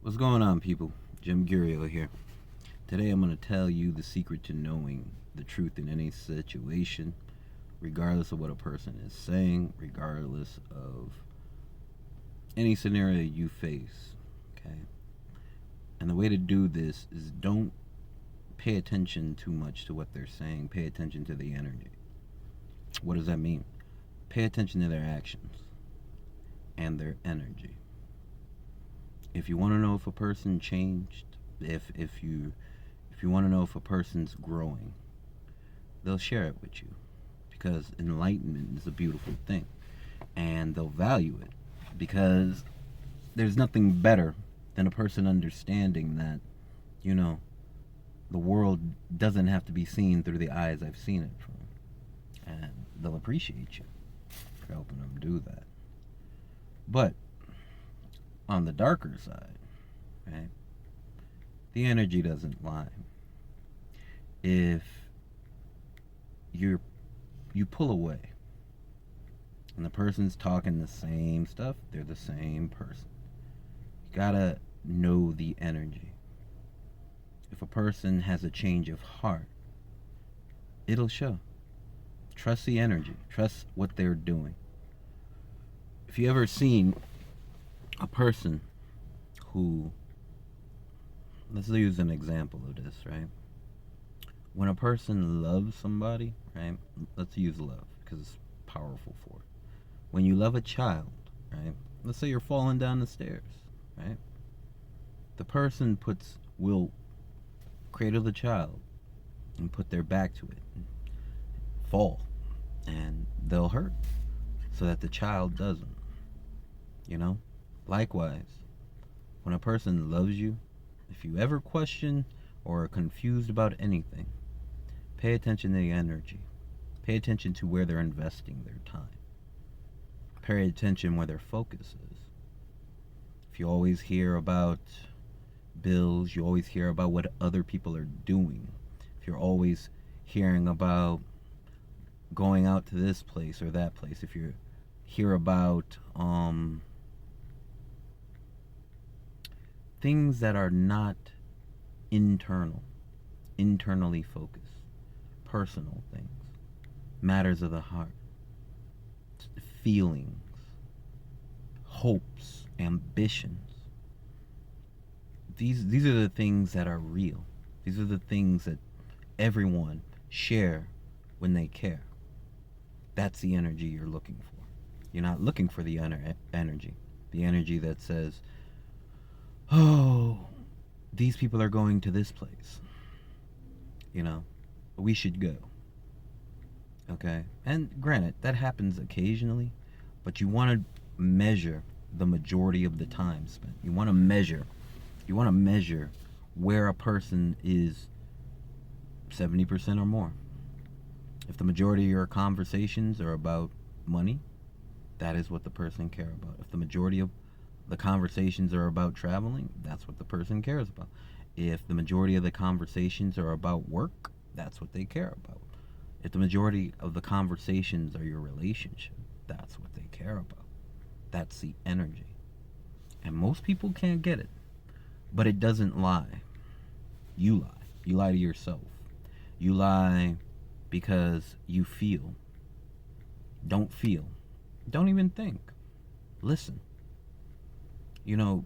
What's going on, people? GemCurio here. Today I'm going to tell you the secret to knowing the truth in any situation, regardless of what a person is saying, regardless of any scenario you face. Okay? And the way to do this is don't pay attention too much to what they're saying, pay attention to the energy. What does that mean? Pay attention to their actions and their energy. If you want to know if a person changed, if you want to know if a person's growing, they'll share it with you because enlightenment is a beautiful thing, and they'll value it because there's nothing better than a person understanding that, you know, the world doesn't have to be seen through the eyes I've seen it from, and they'll appreciate you for helping them do that. But on the darker side, right, the energy doesn't lie. If you pull away and the person's talking the same stuff, they're the same person. You gotta know the energy. If a person has a change of heart, it'll show. Trust the energy. Trust what they're doing. If you ever seen a person who, let's use an example of this, right? When a person loves somebody, right? Let's use love because it's powerful for it. When you love a child, right? Let's say you're falling down the stairs, right? The person will cradle the child and put their back to it and fall, and they'll hurt so that the child doesn't, you know? Likewise, when a person loves you, if you ever question or are confused about anything, pay attention to the energy. Pay attention to where they're investing their time. Pay attention where their focus is. If you always hear about bills, you always hear about what other people are doing. If you're always hearing about going out to this place or that place, if you hear about things that are not internally focused, personal things, matters of the heart, feelings, hopes, ambitions. These are the things that are real. These are the things that everyone share when they care. That's the energy you're looking for. You're not looking for the energy. The energy that says, oh, these people are going to this place. You know, we should go. Okay? And granted, that happens occasionally, but you want to measure the majority of the time spent. You want to measure where a person is 70% or more. If the majority of your conversations are about money, that is what the person cares about. If the majority of the conversations are about traveling, that's what the person cares about. If the majority of the conversations are about work, that's what they care about. If the majority of the conversations are your relationship, that's what they care about. That's the energy. And most people can't get it. But it doesn't lie. You lie. You lie to yourself. You lie because you feel. Don't feel. Don't even think. Listen. You know,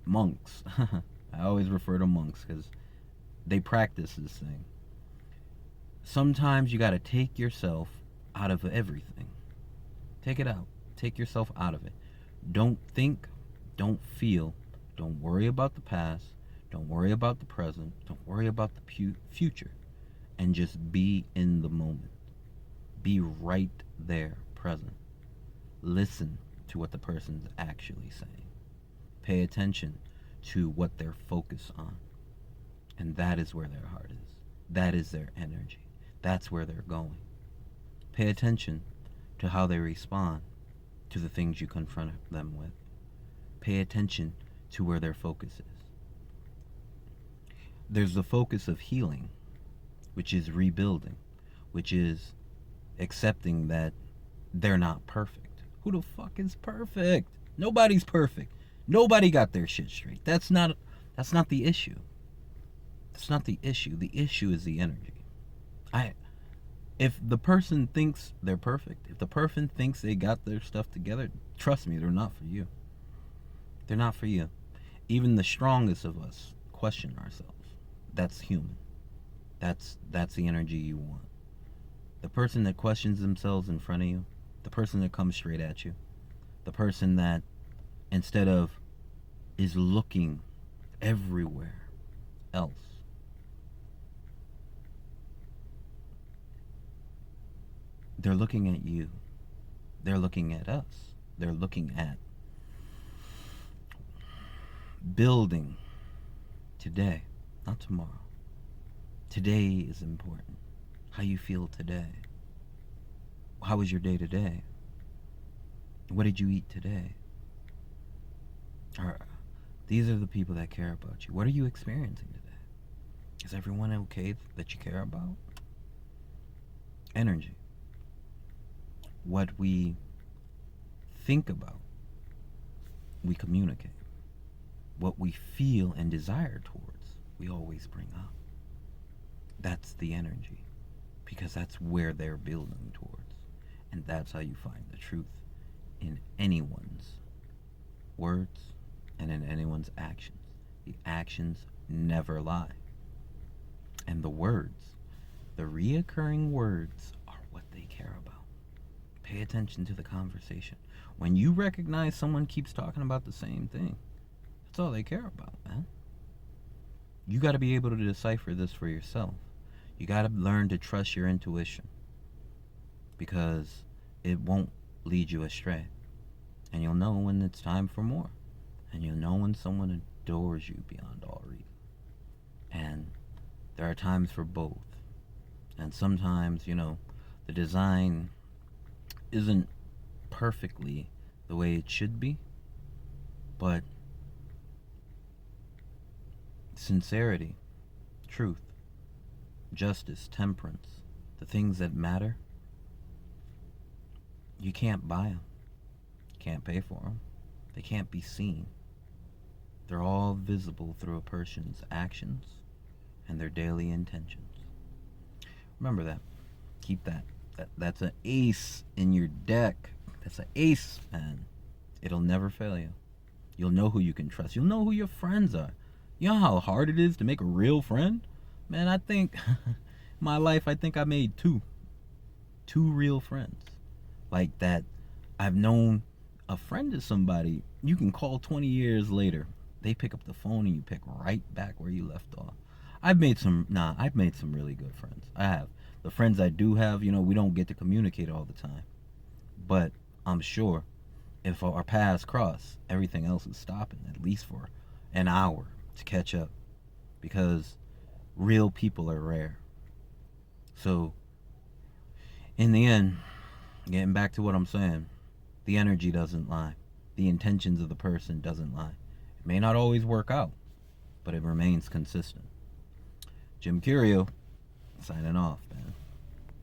monks. I always refer to monks because they practice this thing. Sometimes you got to take yourself out of everything. Take it out. Take yourself out of it. Don't think. Don't feel. Don't worry about the past. Don't worry about the present. Don't worry about the future. And just be in the moment. Be right there, present. Listen to what the person's actually saying. Pay attention to what they're focused on. And that is where their heart is. That is their energy. That's where they're going. Pay attention to how they respond to the things you confront them with. Pay attention to where their focus is. There's the focus of healing, which is rebuilding, which is accepting that they're not perfect. Who the fuck is perfect? Nobody's perfect. Nobody got their shit straight. That's not the issue. That's not the issue. The issue is the energy. I If the person thinks they're perfect, if the person thinks they got their stuff together, trust me, they're not for you. They're not for you. Even the strongest of us question ourselves. That's human. That's the energy you want. The person that questions themselves in front of you, the person that comes straight at you, the person that instead of is looking everywhere else, they're looking at you. They're looking at us. They're looking at building today, not tomorrow. Today is important. How you feel today. How was your day today? What did you eat today? These are the people that care about you. What are you experiencing today? Is everyone okay that you care about? Energy. What we think about, we communicate. What we feel and desire towards, we always bring up. That's the energy. Because that's where they're building towards. And that's how you find the truth in anyone's words and in anyone's actions. The actions never lie. And the words, the reoccurring words, are what they care about. Pay attention to the conversation. When you recognize someone keeps talking about the same thing, that's all they care about, man. You got to be able to decipher this for yourself. You got to learn to trust your intuition, because it won't lead you astray. And you'll know when it's time for more. And you'll know when someone adores you beyond all reason. And there are times for both. And sometimes, the design isn't perfectly the way it should be, but sincerity, truth, justice, temperance, the things that matter, you can't buy them. You can't pay for them. They can't be seen. They're all visible through a person's actions and their daily intentions. Remember that. Keep that. That's an ace in your deck. That's an ace, man. It'll never fail you. You'll know who you can trust. You'll know who your friends are. You know how hard it is to make a real friend? Man, I think my life, I think I made two real friends. Like that, I've known a friend is somebody you can call 20 years later. They pick up the phone and you pick right back where you left off. I've made some really good friends. I have. The friends I do have, we don't get to communicate all the time. But I'm sure if our paths cross, everything else is stopping, at least for an hour to catch up. Because real people are rare. So, in the end, getting back to what I'm saying, the energy doesn't lie. The intentions of the person doesn't lie. It may not always work out, but it remains consistent. GemCurio, signing off, man.